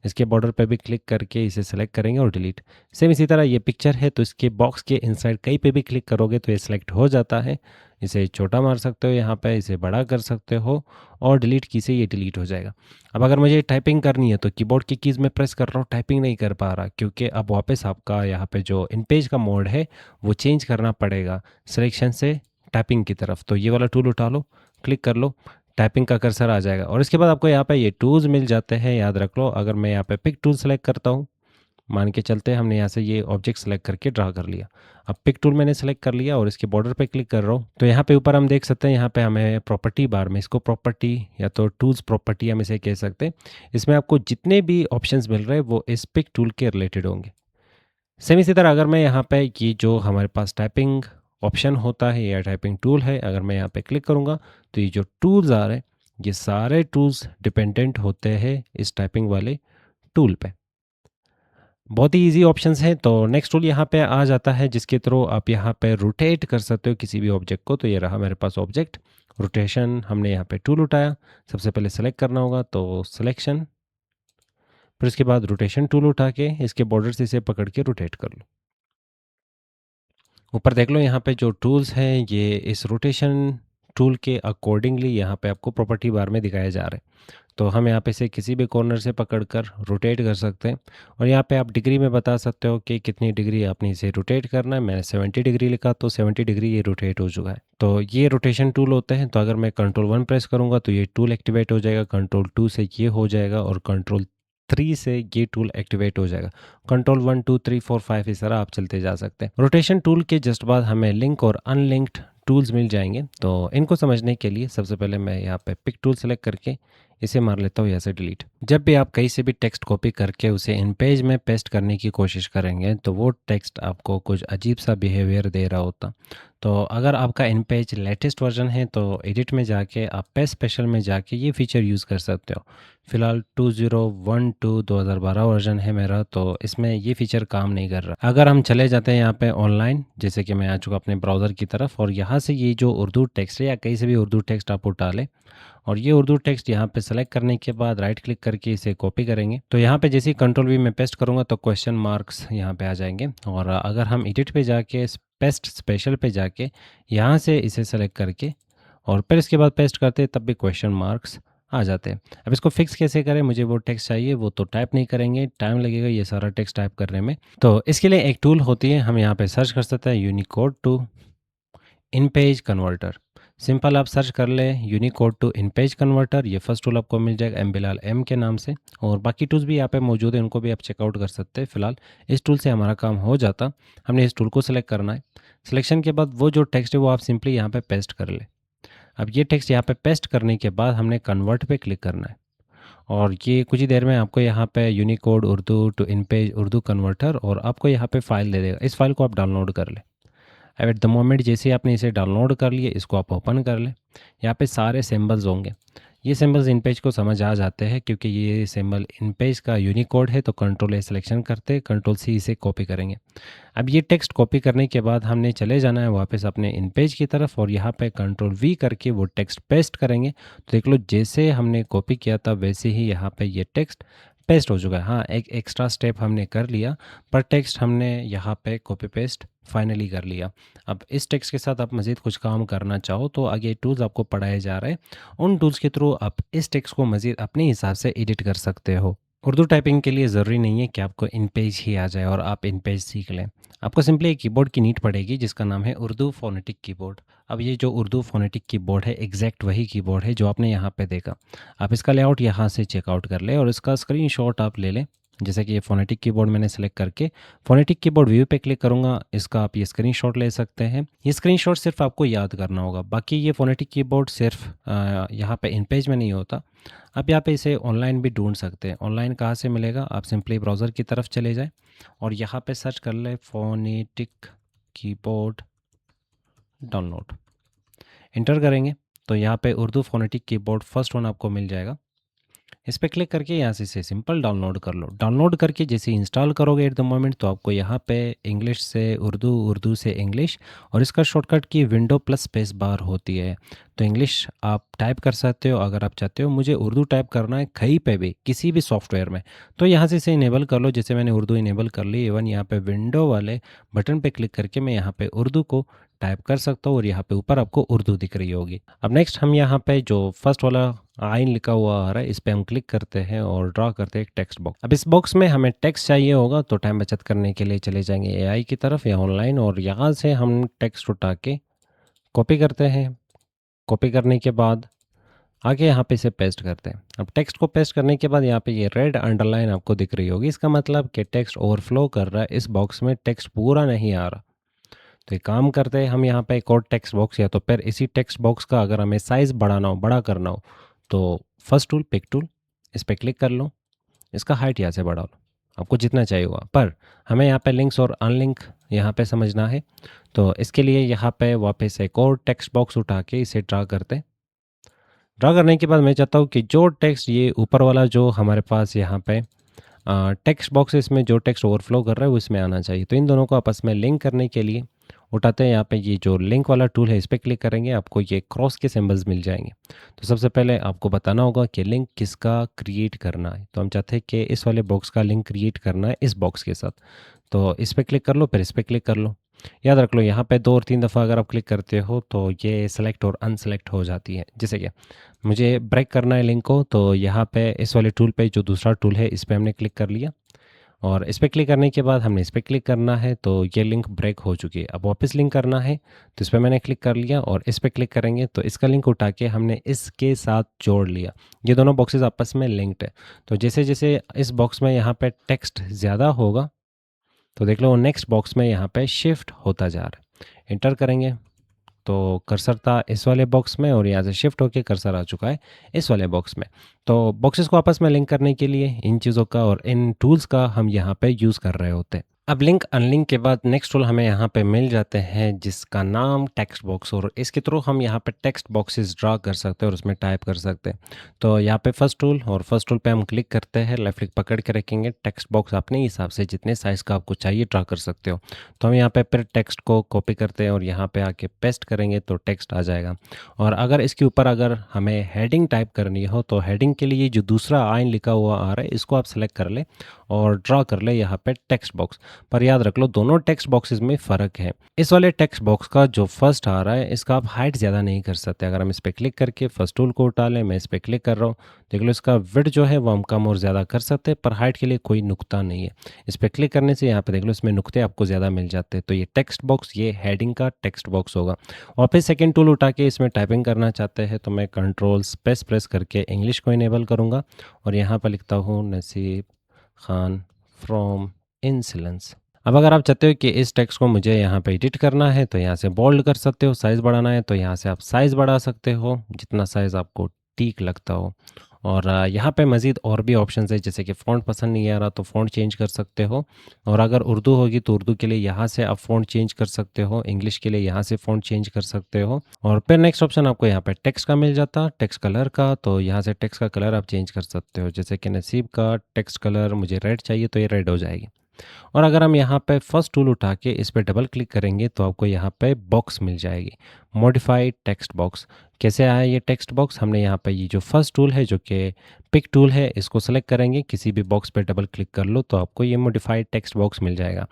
Speaker 1: इसके बॉर्डर पे भी क्लिक करके इसे सेलेक्ट करेंगे और डिलीट। सेम इसी तरह ये पिक्चर है तो इसके बॉक्स के इनसाइड कहीं पे भी क्लिक करोगे तो ये सिलेक्ट हो जाता है। इसे छोटा मार सकते हो यहाँ पे, इसे बड़ा कर सकते हो और डिलीट की से ये डिलीट हो जाएगा। अब अगर मुझे टाइपिंग करनी है तो कीबोर्ड की कीज़ में प्रेस कर रहा हूँ, टाइपिंग नहीं कर पा रहा क्योंकि अब वापस आपका यहाँ पे जो इन पेज का मोड है वो चेंज करना पड़ेगा सिलेक्शन से टाइपिंग की तरफ। तो ये वाला टूल उठा लो, क्लिक कर लो, टाइपिंग का कर्सर आ जाएगा। और इसके बाद आपको यहाँ पे ये टूल्स मिल जाते हैं, याद रख लो। अगर मैं यहाँ पे पिक टूल सेलेक्ट करता हूँ, मान के चलते हैं हमने यहाँ से ये ऑब्जेक्ट सेलेक्ट करके ड्रा कर लिया। अब पिक टूल मैंने सेलेक्ट कर लिया और इसके बॉर्डर पे क्लिक कर रहा हूँ तो यहाँ पे ऊपर हम देख सकते हैं, यहाँ पे हमें प्रॉपर्टी बार में, इसको प्रॉपर्टी या तो टूल्स प्रॉपर्टी हम इसे कह सकते हैं, इसमें आपको जितने भी ऑप्शंस मिल रहे हैं वो इस पिक टूल के रिलेटेड होंगे। सेम इसी तरह अगर मैं यहाँ पे ये जो हमारे पास टाइपिंग ऑप्शन होता है या टाइपिंग टूल है, अगर मैं यहाँ पे क्लिक करूँगा तो ये जो टूल्स आ रहे हैं ये सारे टूल्स डिपेंडेंट होते हैं इस टाइपिंग वाले टूल पे। बहुत ही इजी ऑप्शंस हैं। तो नेक्स्ट टूल यहाँ पे आ जाता है जिसके थ्रू आप यहाँ पे रोटेट कर सकते हो किसी भी ऑब्जेक्ट को। तो ये रहा मेरे पास ऑब्जेक्ट, रोटेशन हमने यहाँ पे टूल उठाया। सबसे पहले सेलेक्ट करना होगा तो सिलेक्शन, फिर उसके बाद रोटेशन टूल उठा के इसके बॉर्डर से इसे पकड़ के रोटेट कर लो। ऊपर देख लो यहाँ पे जो टूल्स हैं ये इस रोटेशन टूल के अकॉर्डिंगली यहाँ पे आपको प्रॉपर्टी बार में दिखाए जा रहे हैं। तो हम यहाँ पे से किसी भी कॉर्नर से पकड़कर रोटेट कर सकते हैं और यहाँ पे आप डिग्री में बता सकते हो कि कितनी डिग्री आपने इसे रोटेट करना है। मैंने 70 डिग्री लिखा तो 70 डिग्री ये रोटेट हो चुका है। तो ये रोटेशन टूल होते हैं। तो अगर मैं कंट्रोल 1 प्रेस करूँगा तो ये टूल एक्टिवेट हो जाएगा, कंट्रोल 2 से ये हो जाएगा और कंट्रोल 3 से ये टूल एक्टिवेट हो जाएगा। कंट्रोल 1 2 3 4 5 इस तरह आप चलते जा सकते हैं। रोटेशन टूल के जस्ट बाद हमें लिंक और अनलिंक्ड टूल्स मिल जाएंगे। तो इनको समझने के लिए सबसे पहले मैं यहाँ पे पिक टूल सेलेक्ट करके इसे मार लेता हूँ यहाँ से डिलीट। जब भी आप कहीं से भी टेक्स्ट कॉपी करके उसे इन पेज में पेस्ट करने की कोशिश करेंगे तो वो टेक्स्ट आपको कुछ अजीब सा बिहेवियर दे रहा होता। तो अगर आपका इन पेज लेटेस्ट वर्जन है तो एडिट में जाके आप पेज स्पेशल में जाके ये फीचर यूज़ कर सकते हो। फिलहाल 2012 वर्जन है मेरा, तो इसमें ये फीचर काम नहीं कर रहा। अगर हम चले जाते हैं यहाँ पे ऑनलाइन, जैसे कि मैं आ चुका अपने ब्राउज़र की तरफ और यहाँ से ये जो उर्दू टेक्स्ट है या कहीं से भी उर्दू टेक्स्ट आप उठा लें और ये उर्दू टेक्स्ट यहाँ पे सेलेक्ट करने के बाद राइट क्लिक करके इसे कॉपी करेंगे। तो यहाँ पे जैसे ही कंट्रोल वी में पेस्ट करूँगा तो क्वेश्चन मार्क्स यहाँ पे आ जाएंगे। और अगर हम एडिट पे जाके पेस्ट स्पेशल पे जाके यहाँ से इसे सेलेक्ट करके और फिर इसके बाद पेस्ट करते तब भी क्वेश्चन मार्क्स आ जाते हैं। अब इसको फिक्स कैसे करें? मुझे वो टेक्स्ट चाहिए, वो तो टाइप नहीं करेंगे, टाइम लगेगा ये सारा टेक्स्ट टाइप करने में। तो इसके लिए एक टूल होती है, हम यहाँ पे सर्च कर सकते हैं Unicode to InPage converter. Simple आप सर्च कर ले Unicode to InPage converter, ये फर्स्ट टूल आपको मिल जाएगा बिलाल एम के नाम से। और बाकी टूल्स भी यहाँ पे मौजूद है, उनको भी आप चेकआउट कर सकते हैं। फिलहाल इस टूल से हमारा काम हो जाता। हमने इस टूल को सिलेक्ट करना है। सिलेक्शन के बाद वो जो टेक्स्ट है वो आप सिंपली यहाँ पे पेस्ट कर ले। अब ये टेक्स्ट यहाँ पे पेस्ट करने के बाद हमने कन्वर्ट पे क्लिक करना है और ये कुछ ही देर में आपको यहाँ पे Unicode Urdu to InPage Urdu converter और आपको यहाँ पे फाइल दे देगा। इस फाइल को आप डाउनलोड कर ले। अब एट द मोमेंट जैसे ही आपने इसे डाउनलोड कर लिए, इसको आप ओपन कर लें। यहाँ पे सारे सिंबल्स होंगे। ये सिंबल्स इन पेज को समझ आ जाते हैं क्योंकि ये सिंबल इन पेज का यूनिकोड है। तो कंट्रोल ए सिलेक्शन करते, कंट्रोल सी इसे कॉपी करेंगे। अब ये टेक्स्ट कॉपी करने के बाद हमने चले जाना है वापस अपने इन पेज की तरफ और यहाँ पे कंट्रोल वी करके वो टेक्स्ट पेस्ट करेंगे। तो देख लो जैसे हमने कॉपी किया था वैसे ही यहाँ पे ये टेक्स्ट पेस्ट हो चुका है। हाँ, एक एक्स्ट्रा स्टेप हमने कर लिया, पर टेक्स्ट हमने यहाँ पे कॉपी पेस्ट फाइनली कर लिया। अब इस टेक्स्ट के साथ आप मज़ीद कुछ काम करना चाहो तो आगे टूल्स आपको पढ़ाए जा रहे हैं, उन टूल्स के थ्रू आप इस टेक्स्ट को मज़ीद अपने हिसाब से एडिट कर सकते हो। उर्दू टाइपिंग के लिए ज़रूरी नहीं है कि आपको इन पेज ही आ जाए और आप इन पेज सीख लें। आपको सिंपली एक कीबोर्ड की नीड पड़ेगी जिसका नाम है उर्दू फ़ोनेटिक कीबोर्ड। अब ये जो उर्दू फ़ोनेटिक कीबोर्ड है एग्जैक्ट वही कीबोर्ड है जो आपने यहाँ पे देखा। आप इसका लेआउट यहाँ से चेकआउट कर लें और इसका स्क्रीनशॉट आप ले लें। जैसे कि ये फ़ोनेटिक कीबोर्ड मैंने सेलेक्ट करके फ़ोनेटिक कीबोर्ड व्यू पे क्लिक करूँगा, इसका आप ये स्क्रीनशॉट ले सकते हैं। ये स्क्रीनशॉट सिर्फ आपको याद करना होगा, बाकी ये फ़ोनेटिक कीबोर्ड सिर्फ यहाँ पे इन पेज में नहीं होता। आप यहाँ पे इसे ऑनलाइन भी ढूंढ सकते हैं। ऑनलाइन कहाँ से मिलेगा, आप सिंपली ब्राउज़र की तरफ चले जाएँ और यहाँ पे सर्च कर ले फ़ोनेटिक कीबोर्ड डाउनलोड। इंटर करेंगे तो यहाँ पे Urdu phonetic keyboard first one आपको मिल जाएगा। इस पे क्लिक करके यहाँ से इसे सिंपल डाउनलोड कर लो। डाउनलोड करके जैसे इंस्टॉल करोगे एट द मोमेंट तो आपको यहाँ पे इंग्लिश से उर्दू, उर्दू से इंग्लिश और इसका शॉर्टकट की विंडो प्लस स्पेस बार होती है। तो इंग्लिश आप टाइप कर सकते हो, अगर आप चाहते हो मुझे उर्दू टाइप करना है कहीं पे भी किसी भी सॉफ्टवेयर में तो यहाँ से इसे इनेबल कर लो। जैसे मैंने उर्दू इनेबल कर ली, इवन यहाँ पे विंडो वाले बटन पे क्लिक करके मैं यहाँ पे उर्दू को टाइप कर सकता हूँ और यहाँ पे ऊपर आपको उर्दू दिख रही होगी। अब नेक्स्ट हम यहाँ पे जो फर्स्ट वाला आइन लिखा हुआ आ रहा है इस पे हम क्लिक करते हैं और ड्रा करते हैं एक टेक्स्ट बॉक्स। अब इस बॉक्स में हमें टेक्स्ट चाहिए होगा तो टाइम बचत करने के लिए चले जाएंगे एआई की तरफ या ऑनलाइन और यहाँ से हम टेक्स्ट उठा के कॉपी करते हैं। कॉपी करने के बाद आगे यहाँ पे इसे पेस्ट करते हैं। अब टेक्स्ट को पेस्ट करने के बाद यहाँ पे ये रेड अंडरलाइन आपको दिख रही होगी, इसका मतलब कि टेक्स्ट ओवरफ्लो कर रहा है, इस बॉक्स में टेक्स्ट पूरा नहीं आ रहा। तो एक काम करते हैं हम यहाँ पे एक और टेक्स्ट बॉक्स या तो फिर इसी टेक्स्ट बॉक्स का अगर हमें साइज़ बढ़ाना हो, बड़ा करना हो तो फर्स्ट टूल पिक टूल, इस पर क्लिक कर लो, इसका हाइट यहाँ से बढ़ा लो, आपको जितना चाहिए होगा। पर हमें यहाँ पे लिंक्स और अनलिंक यहाँ पे समझना है तो इसके लिए यहाँ पे वापस एक और टेक्स्ट बॉक्स उठा के इसे ड्रा करते हैं। ड्रा करने के बाद मैं चाहता हूँ कि जो टेक्स्ट ये ऊपर वाला जो हमारे पास यहाँ पे टेक्स्ट बॉक्स है इसमें जो टेक्स्ट ओवरफ्लो कर रहा है वो इसमें आना चाहिए। तो इन दोनों को आपस में लिंक करने के लिए उठाते हैं, यहाँ पे ये जो लिंक वाला टूल है इस पर क्लिक करेंगे, आपको ये क्रॉस के सिंबल्स मिल जाएंगे। तो सबसे पहले आपको बताना होगा कि लिंक किसका क्रिएट करना है। तो हम चाहते हैं कि इस वाले बॉक्स का लिंक क्रिएट करना है इस बॉक्स के साथ। तो इस पर क्लिक कर लो, फिर इस पर क्लिक कर लो। याद रख लो यहाँ पे 2 और 3 दफ़ा अगर आप क्लिक करते हो तो ये सेलेक्ट और अनसेलेक्ट हो जाती है। जैसे कि मुझे ब्रेक करना है लिंक को तो यहाँ पे इस वाले टूल पे जो दूसरा टूल है इस पर हमने क्लिक कर लिया और इस पर क्लिक करने के बाद हमने इस पर क्लिक करना है तो ये लिंक ब्रेक हो चुकी है। अब वापस लिंक करना है तो इस पर मैंने क्लिक कर लिया और इस पर क्लिक करेंगे तो इसका लिंक उठा के हमने इसके साथ जोड़ लिया। ये दोनों बॉक्सेस आपस में लिंक्ड है। तो जैसे जैसे इस बॉक्स में यहाँ पे टेक्स्ट ज़्यादा होगा तो देख लो नेक्स्ट बॉक्स में यहाँ पे शिफ्ट होता जा रहा है। इंटर करेंगे तो कर्सर था इस वाले बॉक्स में और यहाँ से शिफ्ट होके कर्सर आ चुका है इस वाले बॉक्स में। तो बॉक्सेस को आपस में लिंक करने के लिए इन चीज़ों का और इन टूल्स का हम यहाँ पे यूज़ कर रहे होते हैं। अब लिंक अनलिंक के बाद नेक्स्ट टूल हमें यहाँ पे मिल जाते हैं जिसका नाम टेक्स्ट बॉक्स, और इसके थ्रू हम यहाँ पे टेक्स्ट बॉक्सेस ड्रा कर सकते हैं और उसमें टाइप कर सकते हैं। तो यहाँ पे फर्स्ट टूल और फर्स्ट टूल पे हम क्लिक करते हैं, लेफ्ट क्लिक पकड़ के रखेंगे, टेक्स्ट बॉक्स अपने हिसाब से जितने साइज़ का आपको चाहिए ड्रा कर सकते हो। तो हम यहाँ पे फिर टेक्स्ट को कॉपी करते हैं और यहाँ पे आके पेस्ट करेंगे तो टेक्स्ट आ जाएगा। और अगर इसके ऊपर अगर हमें हेडिंग टाइप करनी हो तो हेडिंग के लिए जो दूसरा आइन लिखा हुआ आ रहा है इसको आप सेलेक्ट कर ले और ड्रा कर ले यहाँ पे टेक्स्ट बॉक्स। पर याद रख लो दोनों टेक्स्ट बॉक्सेस में फ़र्क है। इस वाले टेक्स्ट बॉक्स का जो फर्स्ट आ रहा है इसका आप हाइट ज़्यादा नहीं कर सकते। अगर हम इस पर क्लिक करके फर्स्ट टूल को उठा लें, मैं इस पर क्लिक कर रहा हूँ, देख लो इसका विड्थ जो है वो हम कम और ज़्यादा कर सकते हैं पर हाइट के लिए कोई नुक्ता नहीं है। इस पर क्लिक करने से यहाँ पे देख लो इसमें नुक्ते आपको ज़्यादा मिल जाते हैं। तो ये टेक्स्ट बॉक्स ये हेडिंग का टेक्स्ट बॉक्स होगा। और फिर सेकेंड टूल उठा के इसमें टाइपिंग करना चाहते हैं तो मैं कंट्रोल स्पेस प्रेस करके इंग्लिश को इनेबल करूँगा और यहाँ पर लिखता हूँ नसीब खान फ्रॉम इंसिलेंस। अब अगर आप चाहते हो कि इस टेक्स्ट को मुझे यहाँ पे एडिट करना है तो यहाँ से बोल्ड कर सकते हो, साइज़ बढ़ाना है तो यहाँ से आप साइज़ बढ़ा सकते हो जितना साइज़ आपको ठीक लगता हो। और यहाँ पे मज़ीद और भी ऑप्शंस है जैसे कि फ़ॉन्ट पसंद नहीं आ रहा तो फ़ॉन्ट चेंज कर सकते हो। और अगर उर्दू होगी तो उर्दू के लिए यहाँ से आप फ़ॉन्ट चेंज कर सकते हो, इंग्लिश के लिए यहाँ से फ़ॉन्ट चेंज कर सकते हो। और फिर नेक्स्ट ऑप्शन आपको यहाँ पे टेक्स्ट का मिल जाता, टेक्स्ट कलर का, तो यहाँ से टेक्स्ट का कलर आप चेंज कर सकते हो। जैसे कि नसीब का टेक्स्ट कलर मुझे रेड चाहिए तो ये रेड हो जाएगी। और अगर हम यहाँ पे फर्स्ट टूल उठा के इस पे डबल क्लिक करेंगे तो आपको यहाँ पे बॉक्स मिल जाएगी, मॉडिफाइड टेक्स्ट बॉक्स। कैसे आया ये टेक्स्ट बॉक्स? हमने यहाँ पे ये जो फर्स्ट टूल है जो कि पिक टूल है, इसको सेलेक्ट करेंगे, किसी भी बॉक्स पे डबल क्लिक कर लो तो आपको ये मॉडिफाइड टेक्स्ट बॉक्स मिल जाएगा।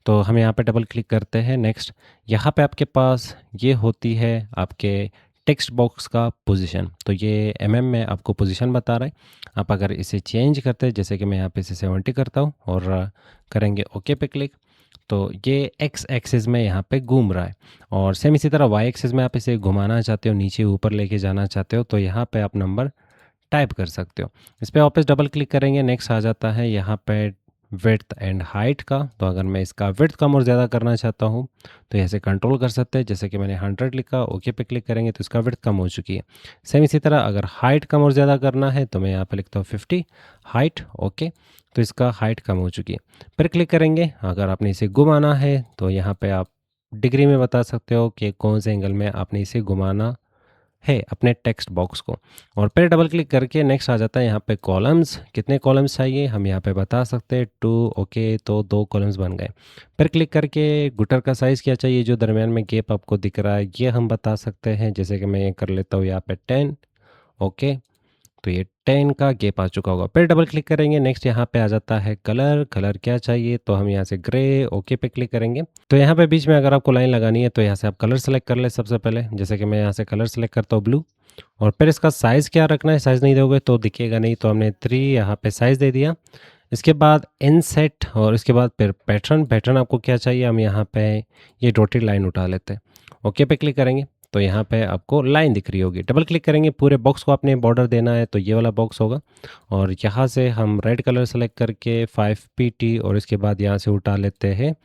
Speaker 1: तो हम यहाँ पे डबल क्लिक करते हैं। नेक्स्ट, यहाँ पे आपके पास ये होती है आपके टेक्स्ट बॉक्स का पोजीशन। तो ये में आपको पोजीशन बता रहा है। आप अगर इसे चेंज करते हैं, जैसे कि मैं यहाँ पे इसे 70 करता हूँ और करेंगे ओके पे क्लिक, तो ये एक्स एक्सिस में यहाँ पे घूम रहा है। और सेम इसी तरह वाई एक्सिस में आप इसे घुमाना चाहते हो, नीचे ऊपर लेके जाना चाहते हो, तो यहाँ पे आप नंबर टाइप कर सकते हो। इस पर वापस डबल क्लिक करेंगे, नेक्स्ट आ जाता है यहाँ पे विड्थ एंड हाइट का। तो अगर मैं इसका विड्थ कम और ज़्यादा करना चाहता हूँ तो ऐसे कंट्रोल कर सकते हैं, जैसे कि मैंने 100 लिखा, ओके पे क्लिक करेंगे तो इसका विड्थ कम हो चुकी है। सेम इसी तरह अगर हाइट कम और ज़्यादा करना है तो मैं यहाँ पे लिखता हूँ 50 हाइट, ओके, तो इसका हाइट कम हो चुकी है। फिर क्लिक करेंगे। अगर आपने इसे घुमाना है तो यहाँ पे आप डिग्री में बता सकते हो कि कौन से एंगल में आपने इसे घुमाना है अपने टेक्स्ट बॉक्स को। और फिर डबल क्लिक करके नेक्स्ट आ जाता है यहाँ पे कॉलम्स। कितने कॉलम्स चाहिए हम यहाँ पे बता सकते हैं, 2, ओके, तो 2 कॉलम्स बन गए। फिर क्लिक करके गुटर का साइज़ क्या चाहिए, जो दरमियान में गैप आपको दिख रहा है ये हम बता सकते हैं, जैसे कि मैं ये कर लेता हूँ यहाँ पे 10, ओके, तो ये 10 का गैप आ चुका होगा। फिर डबल क्लिक करेंगे। नेक्स्ट यहाँ पे आ जाता है कलर। कलर क्या चाहिए, तो हम यहाँ से ग्रे, ओके पे क्लिक करेंगे। तो यहाँ पे बीच में अगर आपको लाइन लगानी है तो यहाँ से आप कलर सेलेक्ट कर ले सबसे पहले, जैसे कि मैं यहाँ से कलर सेलेक्ट करता हूँ ब्लू। और फिर इसका साइज़ क्या रखना है, साइज़ नहीं दोगे तो दिखेगा नहीं, तो हमने 3 यहाँ पे साइज़ दे दिया। इसके बाद इनसेट और इसके बाद फिर पैटर्न। पैटर्न आपको क्या चाहिए, हम यहाँ पे ये डॉटेड लाइन उठा लेते हैं, ओके पे क्लिक करेंगे तो यहाँ पे आपको लाइन दिख रही होगी। डबल क्लिक करेंगे, पूरे बॉक्स को आपने बॉर्डर देना है तो ये वाला बॉक्स होगा। और यहाँ से हम रेड कलर सेलेक्ट करके 5pt और इसके बाद यहाँ से उठा लेते हैं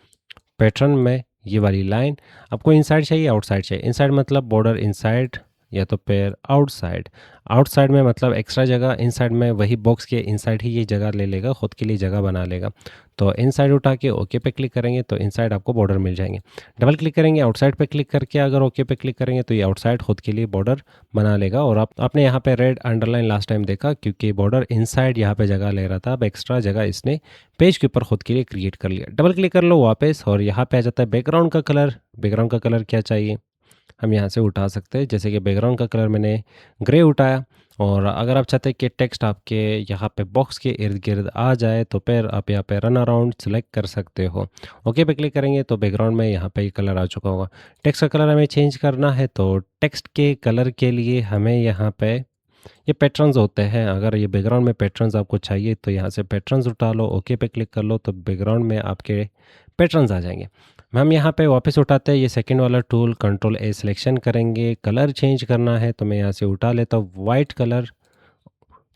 Speaker 1: पैटर्न में ये वाली लाइन। आपको इनसाइड चाहिए आउटसाइड चाहिए? इनसाइड मतलब बॉर्डर इनसाइड या तो फिर आउटसाइड। आउटसाइड में मतलब एक्स्ट्रा जगह, इनसाइड में वही बॉक्स के इनसाइड ही ये जगह ले लेगा, खुद के लिए जगह बना लेगा। तो इनसाइड उठा के ओके पे क्लिक करेंगे तो इनसाइड आपको बॉर्डर मिल जाएंगे। डबल क्लिक करेंगे, आउटसाइड पे क्लिक करके अगर ओके पे क्लिक करेंगे तो ये आउटसाइड खुद के लिए बॉर्डर बना लेगा। और आपने यहाँ पे रेड अंडरलाइन लास्ट टाइम देखा, क्योंकि बॉर्डर इनसाइड यहाँ पे जगह ले रहा था, अब एक्स्ट्रा जगह इसने पेज के ऊपर खुद के लिए क्रिएट कर लिया। डबल क्लिक कर लो वापस और यहाँ पे आ जाता है बैकग्राउंड का कलर। बैकग्राउंड का कलर क्या चाहिए हम यहाँ से उठा सकते हैं, जैसे कि बैकग्राउंड का कलर मैंने ग्रे उठाया। और अगर आप चाहते हैं कि टेक्स्ट आपके यहाँ पे बॉक्स के इर्द गिर्द आ जाए तो फिर आप यहाँ पे रन अराउंड सेलेक्ट कर सकते हो। ओके पे क्लिक करेंगे तो बैकग्राउंड में यहाँ पे ये कलर आ चुका होगा। टेक्स्ट का कलर हमें चेंज करना है तो टेक्स्ट के कलर के लिए हमें यहाँ पे ये पैटर्न्स होते हैं। अगर ये बैकग्राउंड में पैटर्न्स आपको चाहिए तो यहाँ से पैटर्न्स उठा लो, ओके पे क्लिक कर लो तो बैकग्राउंड में आपके पैटर्न्स आ जाएंगे। हम यहाँ पे वापस उठाते हैं ये सेकंड वाला टूल, कंट्रोल ए सिलेक्शन करेंगे, कलर चेंज करना है तो मैं यहाँ से उठा लेता हूँ वाइट कलर।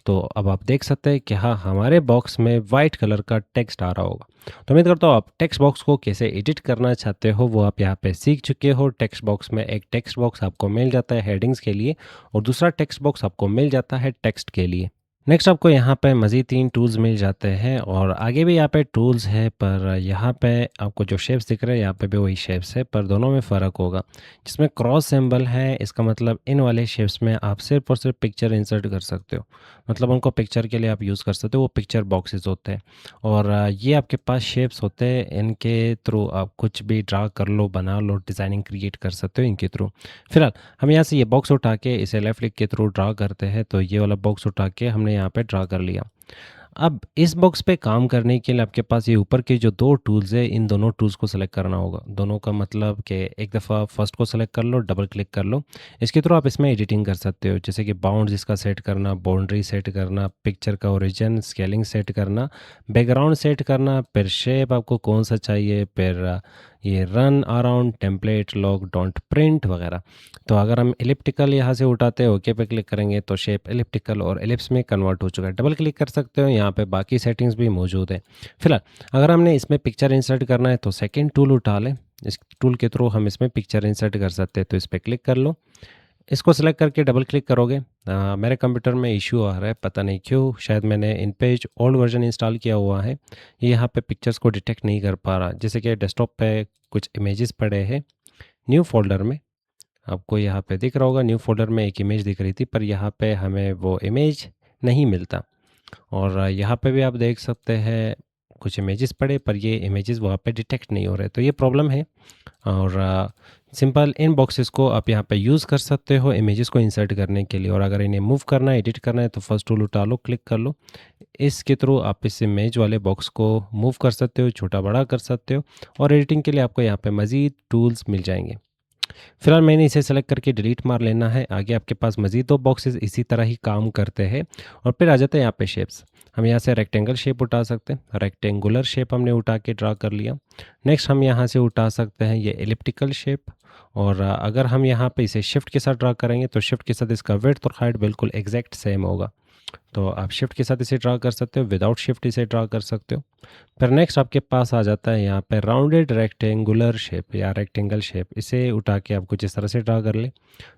Speaker 1: तो अब आप देख सकते हैं कि हाँ, हमारे बॉक्स में वाइट कलर का टेक्स्ट आ रहा होगा। तो उम्मीद करता हूँ आप टेक्स्ट बॉक्स को कैसे एडिट करना चाहते हो वो आप यहाँ पे सीख चुके हो। टेक्स्ट बॉक्स में एक टेक्स्ट बॉक्स आपको मिल जाता है हेडिंग्स के लिए और दूसरा टेक्स्ट बॉक्स आपको मिल जाता है टेक्स्ट के लिए। नेक्स्ट आपको यहाँ पे मज़ीद 3 टूल्स मिल जाते हैं और आगे भी यहाँ पे टूल्स है, पर यहाँ पे आपको जो शेप्स दिख रहे हैं यहाँ पे भी वही शेप्स है, पर दोनों में फ़र्क होगा। जिसमें क्रॉस सिंबल है इसका मतलब इन वाले शेप्स में आप सिर्फ और सिर्फ पिक्चर इंसर्ट कर सकते हो, मतलब उनको पिक्चर के लिए आप यूज़ कर सकते हो, वो पिक्चर बॉक्सेस होते हैं। और ये आपके पास शेप्स होते हैं, इनके थ्रू आप कुछ भी ड्रा कर लो, बना लो, डिज़ाइनिंग क्रिएट कर सकते हो इनके थ्रू। फिलहाल हम यहाँ से ये बॉक्स उठा के इसे लेफ्ट क्लिक के थ्रू ड्रा करते हैं, तो ये वाला बॉक्स उठा के हमने यहाँ पे ड्रा कर लिया। अब इस बॉक्स पे काम करने के लिए आपके पास ये ऊपर के जो 2 टूल्स है, इन दोनों टूल्स को सेलेक्ट करना होगा। दोनों का मतलब कि एक दफ़ा फर्स्ट को सेलेक्ट कर लो, डबल क्लिक कर लो, इसके थ्रू आप इसमें एडिटिंग कर सकते हो, जैसे कि बाउंड्स इसका सेट करना, बाउंड्री सेट करना, पिक्चर का ओरिजिन, स्केलिंग सेट करना, बैकग्राउंड सेट करना, फिर शेप आपको कौन सा चाहिए, फिर ये run around, template, log, don't print वगैरह। तो अगर हम एलिप्टिकल यहाँ से उठाते हैं, ओके पे क्लिक करेंगे तो शेप एलिप्टिकल और एलिप्स में कन्वर्ट हो चुका है। डबल क्लिक कर सकते हो, यहाँ पे बाकी सेटिंग्स भी मौजूद है। फिलहाल अगर हमने इसमें पिक्चर इंसर्ट करना है तो सेकंड टूल उठा लें, इस टूल के थ्रू हम इसमें पिक्चर इंसर्ट कर सकते हैं। तो इस पर क्लिक कर लो, इसको सेलेक्ट करके डबल क्लिक करोगे। मेरे कंप्यूटर में इशू आ रहा है, पता नहीं क्यों, शायद मैंने इन पेज ओल्ड वर्जन इंस्टॉल किया हुआ है, ये यहाँ पे पिक्चर्स को डिटेक्ट नहीं कर पा रहा। जैसे कि डेस्कटॉप पे कुछ इमेजेस पड़े हैं न्यू फोल्डर में, आपको यहाँ पे दिख रहा होगा न्यू फोल्डर में एक इमेज दिख रही थी, पर यहाँ पे हमें वो इमेज नहीं मिलता। और यहाँ पे भी आप देख सकते हैं कुछ इमेजेस पड़े पर ये इमेजेस वहाँ पे डिटेक्ट नहीं हो रहे, तो ये प्रॉब्लम है। और सिंपल इन बॉक्सेस को आप यहाँ पे यूज़ कर सकते हो इमेजेस को इंसर्ट करने के लिए। और अगर इन्हें मूव करना है, एडिट करना है, तो फर्स्ट टूल उठा लो, क्लिक कर लो। इसके थ्रू आप इस इमेज वाले बॉक्स को मूव कर सकते हो, छोटा बड़ा कर सकते हो, और एडिटिंग के लिए आपको यहाँ पे मज़ीद टूल्स मिल जाएंगे। फिलहाल मैंने इसे सेलेक्ट करके डिलीट मार लेना है। आगे आपके पास मज़ीद 2 बॉक्सेस इसी तरह ही काम करते हैं। और फिर आ जाते हैं यहाँ पे शेप्स। हम यहाँ से रेक्टेंगल शेप उठा सकते हैं, रेक्टेंगुलर शेप हमने उठा के ड्रा कर लिया। नेक्स्ट हम यहाँ से उठा सकते हैं ये एलिप्टिकल शेप। और अगर हम यहाँ पे इसे शिफ्ट के साथ ड्रा करेंगे तो शिफ्ट के साथ इसका विड्थ और हाइट बिल्कुल एग्जैक्ट सेम होगा। तो आप शिफ्ट के साथ इसे ड्रा कर सकते हो, विदाउट शिफ्ट इसे ड्रा कर सकते हो। फिर नेक्स्ट आपके पास आ जाता है यहाँ पे राउंडेड रेक्टेंगुलर शेप या रेक्टेंगल शेप। इसे उठा के आप कुछ इस तरह से ड्रा कर ले।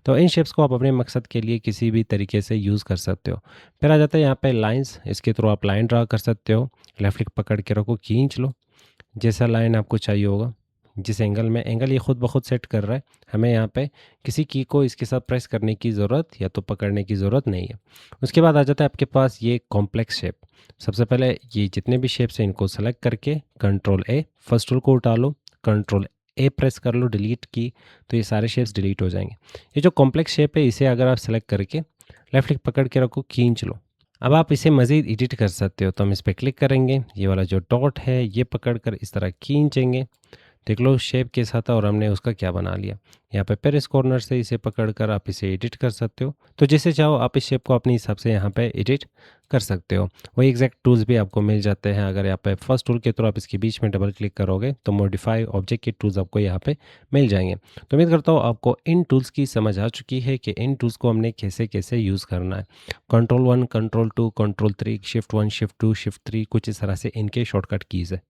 Speaker 1: तो इन शेप्स को आप अपने मकसद के लिए किसी भी तरीके से यूज़ कर सकते हो। फिर आ जाता है यहाँ पे लाइंस। इसके थ्रू आप लाइन ड्रा कर सकते हो। लेफ्ट क्लिक पकड़ के रखो, खींच लो जैसा लाइन आपको चाहिए होगा। जिस एंगल में, एंगल ये खुद ब खुद सेट कर रहा है, हमें यहाँ पे किसी की को इसके साथ प्रेस करने की ज़रूरत या तो पकड़ने की ज़रूरत नहीं है। उसके बाद आ जाता है आपके पास ये कॉम्प्लेक्स शेप। सबसे पहले ये जितने भी शेप्स हैं इनको सेलेक्ट करके कंट्रोल ए, फर्स्ट टूल को उठा लो, कंट्रोल ए प्रेस कर लो डिलीट की, तो ये सारे शेप्स डिलीट हो जाएंगे। ये जो कॉम्प्लेक्स शेप है इसे अगर आप सेलेक्ट करके लेफ्ट क्लिक पकड़ के रखो, खींच लो। अब आप इसे मज़ीद एडिट कर सकते हो। तो हम इस पर क्लिक करेंगे, ये वाला जो डॉट है ये पकड़ कर इस तरह खींचेंगे। देख लो शेप के साथ और हमने उसका क्या बना लिया। यहाँ पे फिर इस कॉर्नर से इसे पकड़कर आप इसे एडिट कर सकते हो। तो जैसे चाहो आप इस शेप को अपने हिसाब से यहाँ पे एडिट कर सकते हो। वही एग्जैक्ट टूल्स भी आपको मिल जाते हैं। अगर यहाँ पे फर्स्ट टूल के थ्रू आप इसके बीच में डबल क्लिक करोगे तो मॉडिफाई ऑब्जेक्ट के टूल्स आपको यहाँ पे मिल जाएंगे। तो उम्मीद करता हूँ आपको इन टूल्स की समझ आ चुकी है कि इन टूल्स को हमने कैसे कैसे यूज़ करना है। Control 1, control 2, control 3, shift 1, shift 2, shift 3, कुछ इस तरह से इनके शॉर्टकट कीज़ है।